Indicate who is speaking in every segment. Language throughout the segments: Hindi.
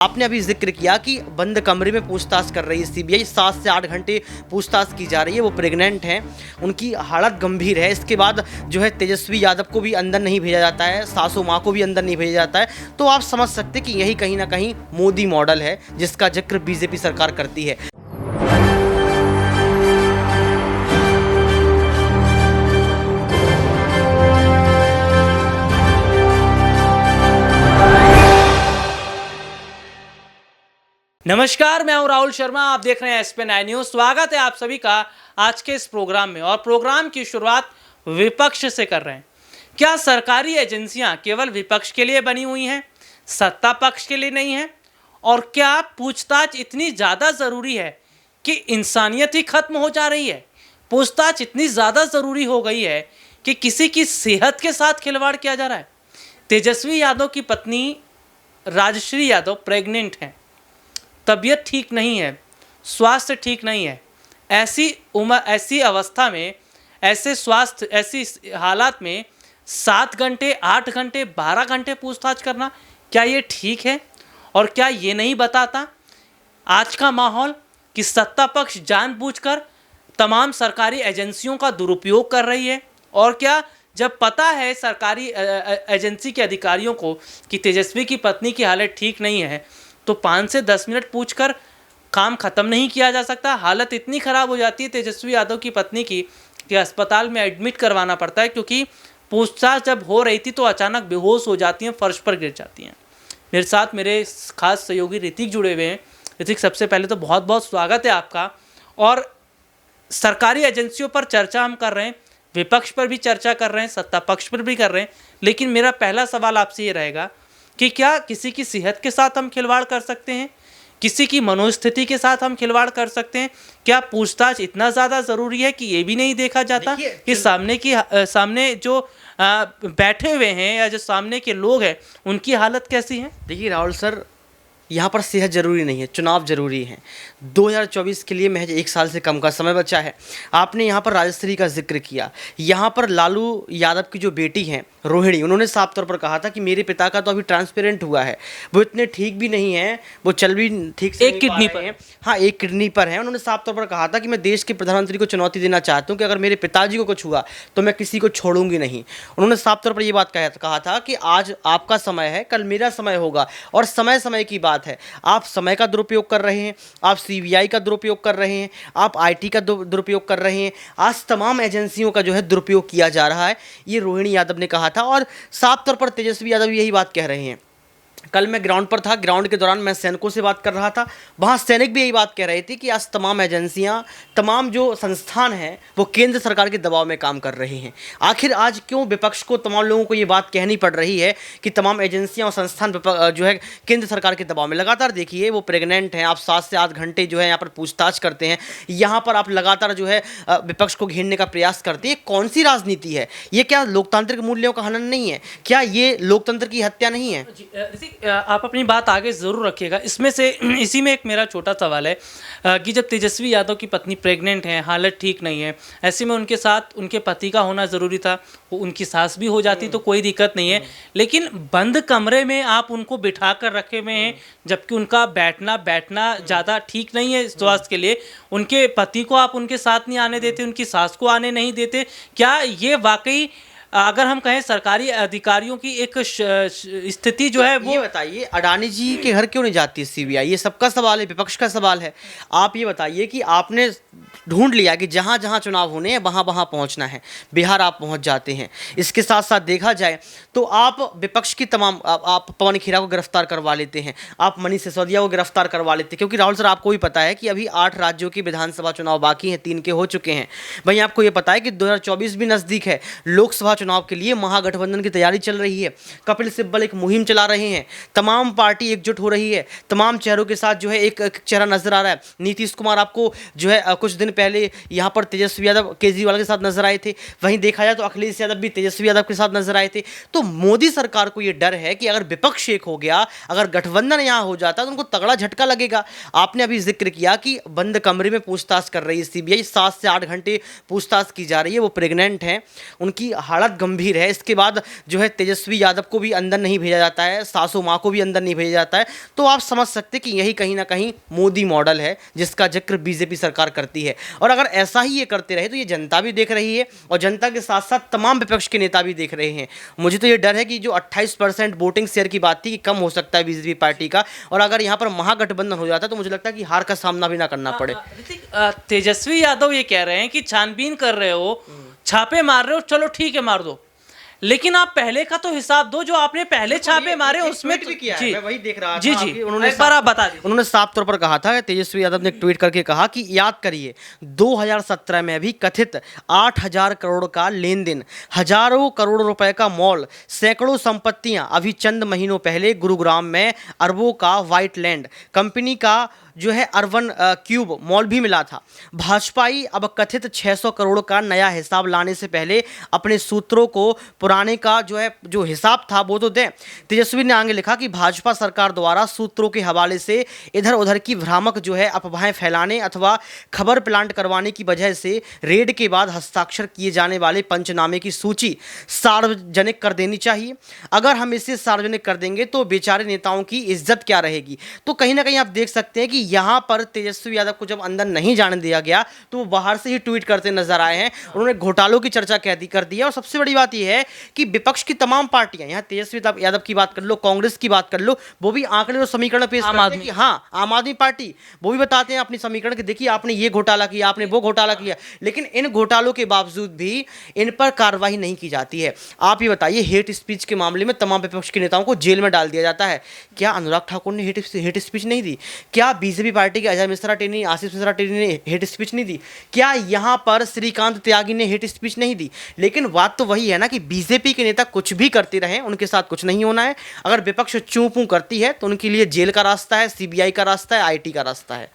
Speaker 1: आपने अभी जिक्र किया कि बंद कमरे में पूछताछ कर रही है सीबीआई, 7 से 8 घंटे पूछताछ की जा रही है। वो प्रेग्नेंट हैं, उनकी हालत गंभीर है। इसके बाद जो है तेजस्वी यादव को भी अंदर नहीं भेजा जाता है, सासू माँ को भी अंदर नहीं भेजा जाता है। तो आप समझ सकते हैं कि यही कहीं ना कहीं मोदी मॉडल है जिसका जिक्र बीजेपी सरकार करती है।
Speaker 2: नमस्कार, मैं हूं राहुल शर्मा। आप देख रहे हैं SP9 न्यूज। स्वागत है आप सभी का आज के इस प्रोग्राम में। और प्रोग्राम की शुरुआत विपक्ष से कर रहे हैं। क्या सरकारी एजेंसियां केवल विपक्ष के लिए बनी हुई हैं, सत्ता पक्ष के लिए नहीं है? और क्या पूछताछ इतनी ज़्यादा ज़रूरी है कि इंसानियत ही खत्म हो जा रही है? पूछताछ इतनी ज़्यादा ज़रूरी हो गई है कि किसी की सेहत के साथ खिलवाड़ किया जा रहा है। तेजस्वी यादव की पत्नी राजश्री यादव प्रेग्नेंट हैं, तबीयत ठीक नहीं है, स्वास्थ्य ठीक नहीं है। ऐसी अवस्था में, ऐसी हालात में 7 घंटे, 8 घंटे, 12 घंटे पूछताछ करना, क्या ये ठीक है? और क्या ये नहीं बताता आज का माहौल कि सत्ता पक्ष जानबूझकर तमाम सरकारी एजेंसियों का दुरुपयोग कर रही है? और क्या जब पता है सरकारी एजेंसी के अधिकारियों को कि तेजस्वी की पत्नी की हालत ठीक नहीं है, तो 5 से 10 मिनट पूछकर काम ख़त्म नहीं किया जा सकता? हालत इतनी ख़राब हो जाती है तेजस्वी यादव की पत्नी की कि अस्पताल में एडमिट करवाना पड़ता है, क्योंकि पूछताछ जब हो रही थी तो अचानक बेहोश हो जाती हैं, फर्श पर गिर जाती हैं। मेरे साथ मेरे खास सहयोगी ऋतिक जुड़े हुए हैं। ऋतिक, सबसे पहले तो बहुत बहुत स्वागत है आपका। और सरकारी एजेंसियों पर चर्चा हम कर रहे हैं, विपक्ष पर भी चर्चा कर रहे हैं, सत्ता पक्ष पर भी कर रहे हैं। लेकिन मेरा पहला सवाल आपसे ये रहेगा कि क्या किसी की सेहत के साथ हम खिलवाड़ कर सकते हैं? किसी की मनोस्थिति के साथ हम खिलवाड़ कर सकते हैं? क्या पूछताछ इतना ज़्यादा ज़रूरी है कि ये भी नहीं देखा जाता कि सामने जो बैठे हुए हैं या जो सामने के लोग हैं उनकी हालत कैसी है?
Speaker 1: देखिए राहुल सर, यहाँ पर सेहत जरूरी नहीं है, चुनाव जरूरी है। 2024 के लिए महज 1 साल से कम का समय बचा है। आपने यहाँ पर राजश्री का जिक्र किया। यहाँ पर लालू यादव की जो बेटी हैं रोहिणी, उन्होंने साफ तौर पर कहा था कि मेरे पिता का तो अभी ट्रांसपेरेंट हुआ है, वो इतने ठीक भी नहीं है, वो चल भी ठीक से
Speaker 2: एक किडनी पर है।
Speaker 1: हाँ, एक किडनी पर है। उन्होंने साफ तौर पर कहा था कि मैं देश के प्रधानमंत्री को चुनौती देना चाहता हूँ कि अगर मेरे पिताजी को कुछ हुआ तो मैं किसी को छोड़ूंगी नहीं। उन्होंने साफ तौर पर ये बात कहा था कि आज आपका समय है, कल मेरा समय होगा। और समय समय की बात है। आप समय का दुरुपयोग कर रहे हैं, आप सीबीआई का दुरुपयोग कर रहे हैं, आप आईटी का दुरुपयोग कर रहे हैं। आज तमाम एजेंसियों का जो है दुरुपयोग किया जा रहा है, ये रोहिणी यादव ने कहा था। और साफ तौर पर तेजस्वी यादव यही बात कह रहे हैं। कल मैं ग्राउंड पर था, ग्राउंड के दौरान मैं सैनिकों से बात कर रहा था, वहाँ सैनिक भी यही बात कह रहे थे कि आज तमाम एजेंसियाँ, तमाम जो संस्थान हैं वो केंद्र सरकार के दबाव में काम कर रहे हैं। आखिर आज क्यों विपक्ष को, तमाम लोगों को ये बात कहनी पड़ रही है कि तमाम एजेंसियाँ और संस्थान जो है केंद्र सरकार के दबाव में? लगातार देखिए, वो प्रेग्नेंट हैं, आप 7 से 8 घंटे जो है यहाँ पर पूछताछ करते हैं, यहाँ पर आप लगातार जो है विपक्ष को घेरने का प्रयास करते हैं। कौन सी राजनीति है ये? क्या लोकतांत्रिक मूल्यों का हनन नहीं है? क्या ये लोकतंत्र की हत्या नहीं है?
Speaker 2: आप अपनी बात आगे ज़रूर रखिएगा। इसी में एक मेरा छोटा सवाल है कि जब तेजस्वी यादव की पत्नी प्रेग्नेंट है, हालत ठीक नहीं है, ऐसे में उनके साथ उनके पति का होना ज़रूरी था। वो उनकी सास भी हो जाती तो कोई दिक्कत नहीं है, लेकिन बंद कमरे में आप उनको बिठा कर रखे हुए हैं, जबकि उनका बैठना ज़्यादा ठीक नहीं है स्वास्थ्य के लिए। उनके पति को आप उनके साथ नहीं आने देते, उनकी सास को आने नहीं देते। क्या ये वाकई, अगर हम कहें सरकारी अधिकारियों की एक स्थिति जो है वो,
Speaker 1: ये बताइए, अडानी जी के घर क्यों नहीं जाती सीबीआई? ये सबका सवाल है, विपक्ष का सवाल है। आप ये बताइए कि आपने ढूंढ लिया कि जहाँ जहाँ चुनाव होने हैं वहाँ वहाँ पहुँचना है, बिहार आप पहुँच जाते हैं। इसके साथ साथ देखा जाए तो आप विपक्ष की तमाम, आप पवन खेरा को गिरफ्तार करवा लेते हैं, आप मनीष सिसोदिया को गिरफ्तार करवा लेते हैं, क्योंकि राहुल सर आपको भी पता है कि अभी 8 राज्यों की विधानसभा चुनाव बाकी हैं, 3 के हो चुके हैं। वहीं आपको ये पता है कि 2024 भी नज़दीक है। लोकसभा चुनाव के लिए महागठबंधन की तैयारी चल रही है। कपिल सिब्बल एक मुहिम चला रहे हैं, तमाम पार्टी एकजुट हो रही है, तमाम चेहरों के साथ जो है एक चेहरा नजर आ रहा है। नीतीश कुमार आपको जो है कुछ दिन पहले यहाँ पर तेजस्वी यादव केजरीवाल के साथ नजर आए थे। वहीं देखा जाए तो अखिलेश यादव भी तेजस्वी यादव के साथ नजर आए थे। तो मोदी सरकार को ये डर है कि अगर विपक्ष एक हो गया, अगर गठबंधन यहाँ हो जाता तो उनको तगड़ा झटका लगेगा। आपने अभी जिक्र किया कि बंद कमरे में पूछताछ कर रही है सीबीआई, 7 से 8 घंटे पूछताछ की जा रही है। वो प्रेग्नेंट हैं, उनकी हालत हालात गंभीर है। इसके बाद जो है तेजस्वी यादव को भी अंदर नहीं भेजा जाता है, सासू माँ को भी अंदर नहीं भेजा जाता है, तो आप समझ सकते कि यही कहीं ना कहीं मोदी मॉडल है जिसका जिक्र बीजेपी सरकार करती है। और अगर ऐसा ही ये करते रहे तो ये जनता भी देख रही है और जनता के साथ साथ तमाम विपक्ष के नेता भी देख रहे हैं। मुझे तो ये डर है कि जो 28% वोटिंग शेयर की बात थी कि कम हो सकता है बीजेपी पार्टी का, और अगर यहाँ पर महागठबंधन हो जाता है तो मुझे लगता है कि हार का सामना भी ना करना पड़े।
Speaker 2: ऋतिक, तेजस्वी यादव ये कह रहे हैं कि छानबीन कर रहे हो, छापे मार रहे हो, चलो ठीक है मार दो, लेकिन आप पहले का तो हिसाब दो, जो आपने पहले छापे मारे उसमें
Speaker 1: भी किया है। मैं वही देख रहा था
Speaker 2: जी जी,
Speaker 1: कि उन्होंने
Speaker 2: एक बार आप बता दीजिए।
Speaker 1: उन्होंने साफ तौर पर कहा था, तेजस्वी यादव ने एक ट्वीट करके कहा कि याद करिए 2017 में भी कथित 8,000 करोड़ का लेन देन, हजारों करोड़ रुपए का मॉल, सैकड़ों संपत्तियां, अभी चंद महीनों पहले गुरुग्राम में अरबों का व्हाइट लैंड कंपनी का जो है अर्बन क्यूब मॉल भी मिला था। भाजपाई अब कथित 600 करोड़ का नया हिसाब लाने से पहले अपने सूत्रों को पुराने का जो हिसाब था वो तो दें। तेजस्वी ने आगे लिखा कि भाजपा सरकार द्वारा सूत्रों के हवाले से इधर उधर की भ्रामक जो है अफवाहें फैलाने अथवा खबर प्लांट करवाने की वजह से रेड के बाद हस्ताक्षर किए जाने वाले पंचनामे की सूची सार्वजनिक कर देनी चाहिए। अगर हम इसे सार्वजनिक कर देंगे तो बेचारे नेताओं की इज्जत क्या रहेगी। तो कहीं ना कहीं आप देख सकते हैं कि यहां पर तेजस्वी यादव को जब अंदर नहीं जाने दिया गया तो वो बाहर से ही ट्वीट करते नजर आए हैं। उन्होंने घोटालों की चर्चा कर दी है। और सबसे बड़ी बात यह है कि विपक्ष की तमाम पार्टियां, यहां तेजस्वी यादव की बात कर लो, कांग्रेस की बात कर लो, वो भी आंकड़े और समीकरण पेश करते हैं कि हाँ, आम आदमी पार्टी वो भी बताते हैं अपनी समीकरण कि देखिए आपने ये घोटाला किया, आपने वो घोटाला किया, लेकिन इन घोटालों के बावजूद भी इन पर कार्रवाई नहीं की जाती है। आप ये बताइए, हेट स्पीच के मामले में तमाम विपक्ष के नेताओं को जेल में डाल दिया जाता है। क्या अनुराग ठाकुर ने हेट स्पीच नहीं दी? क्या बीजेपी पार्टी के अजय मिश्रा टेनी, आशीष मिश्रा टेनी ने हेट स्पीच नहीं दी? क्या यहां पर श्रीकांत त्यागी ने हेट स्पीच नहीं दी? लेकिन बात तो वही है ना कि बीजेपी के नेता कुछ भी करते रहे, उनके साथ कुछ नहीं होना है। अगर विपक्ष चूं पूं करती है तो उनके लिए जेल का रास्ता है, सीबीआई का रास्ता है, आईटी का रास्ता है।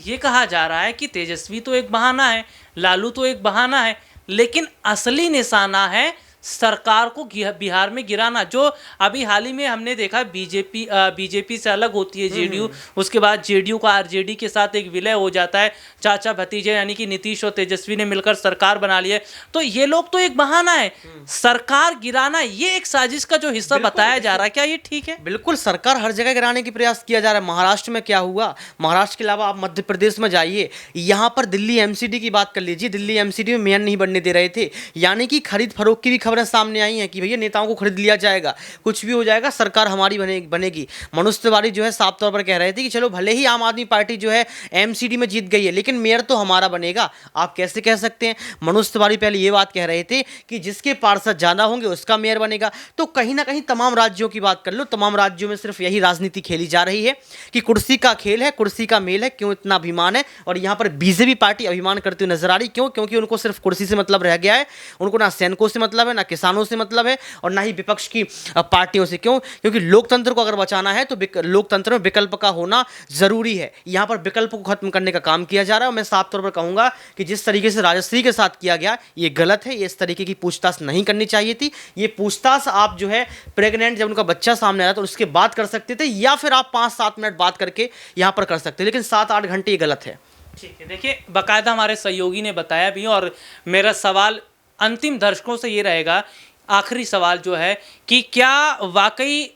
Speaker 2: ये कहा जा रहा है कि तेजस्वी तो एक बहाना है, लालू तो एक बहाना है, लेकिन असली निशाना है सरकार को बिहार में गिराना। जो अभी हाल ही में हमने देखा, बीजेपी से अलग होती है जेडीयू, उसके बाद जेडीयू का आरजेडी के साथ एक विलय हो जाता है, चाचा भतीजे यानी कि नीतीश और तेजस्वी ने मिलकर सरकार बना ली है। तो ये लोग तो एक बहाना है, सरकार गिराना ये एक साजिश का जो हिस्सा बताया जा रहा है। क्या ये ठीक है?
Speaker 1: बिल्कुल, सरकार हर जगह गिराने की प्रयास किया जा रहा है। महाराष्ट्र में क्या हुआ, महाराष्ट्र के अलावा आप मध्य प्रदेश में जाइए, यहाँ पर दिल्ली एमसीडी की बात कर लीजिए, दिल्ली एमसीडी में मेयर नहीं बनने दे रहे थे, यानी कि खरीद फरोख्त की भी खबरें सामने आई हैं कि भैया नेताओं को खरीद लिया जाएगा, कुछ भी हो जाएगा, सरकार हमारी बनेगी। मनोज तिवारी जो है साफ तौर पर कह रहे थे कि चलो भले ही आम आदमी पार्टी जो है एमसीडी में जीत गई है, लेकिन मेयर तो हमारा बनेगा। आप कैसे कह सकते हैं? मनोज तिवारी पहले ये बात कह रहे थे कि जिसके पार्षद ज्यादा होंगे उसका मेयर बनेगा। तो कहीं ना कहीं तमाम राज्यों की बात कर लो, तमाम राज्यों में सिर्फ यही राजनीति खेली जा रही है कि कुर्सी का खेल है, कुर्सी का मेल है, क्यों इतना अभिमान है। और यहाँ पर बीजेपी पार्टी अभिमान करती हुई नजर आ रही, क्यों? क्योंकि उनको सिर्फ कुर्सी से मतलब रह गया है। उनको ना सैनिकों से मतलब है, ना किसानों से मतलब है, और ना ही विपक्ष की पार्टियों से। क्यों? क्योंकि लोकतंत्र को अगर बचाना है तो लोकतंत्र में विकल्प का होना जरूरी है। यहाँ पर विकल्प को खत्म करने का काम किया जा रहा है। और मैं साफ तौर पर कहूंगा कि जिस तरीके से राजश्री के साथ किया गया ये गलत है। ये इस तरीके की पूछताछ नहीं करनी चाहिए थी। ये पूछताछ आप जो है प्रेग्नेंट जब उनका बच्चा सामने आया तो उसके बाद कर सकते थे, या फिर आप 5-7 मिनट बात करके यहाँ पर कर सकते, लेकिन 7-8 घंटे ये गलत है।
Speaker 2: ठीक है, देखिए बाकायदा हमारे सहयोगी ने बताया भी, और मेरा सवाल अंतिम दर्शकों से ये रहेगा, आखिरी सवाल जो है कि क्या वाकई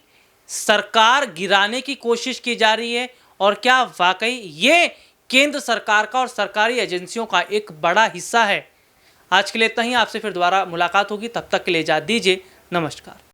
Speaker 2: सरकार गिराने की कोशिश की जा रही है, और क्या वाकई ये केंद्र सरकार का और सरकारी एजेंसियों का एक बड़ा हिस्सा है? आज के लिए इतना ही, आपसे फिर दोबारा मुलाकात होगी, तब तक के लिए इजाज़त दीजिए, नमस्कार।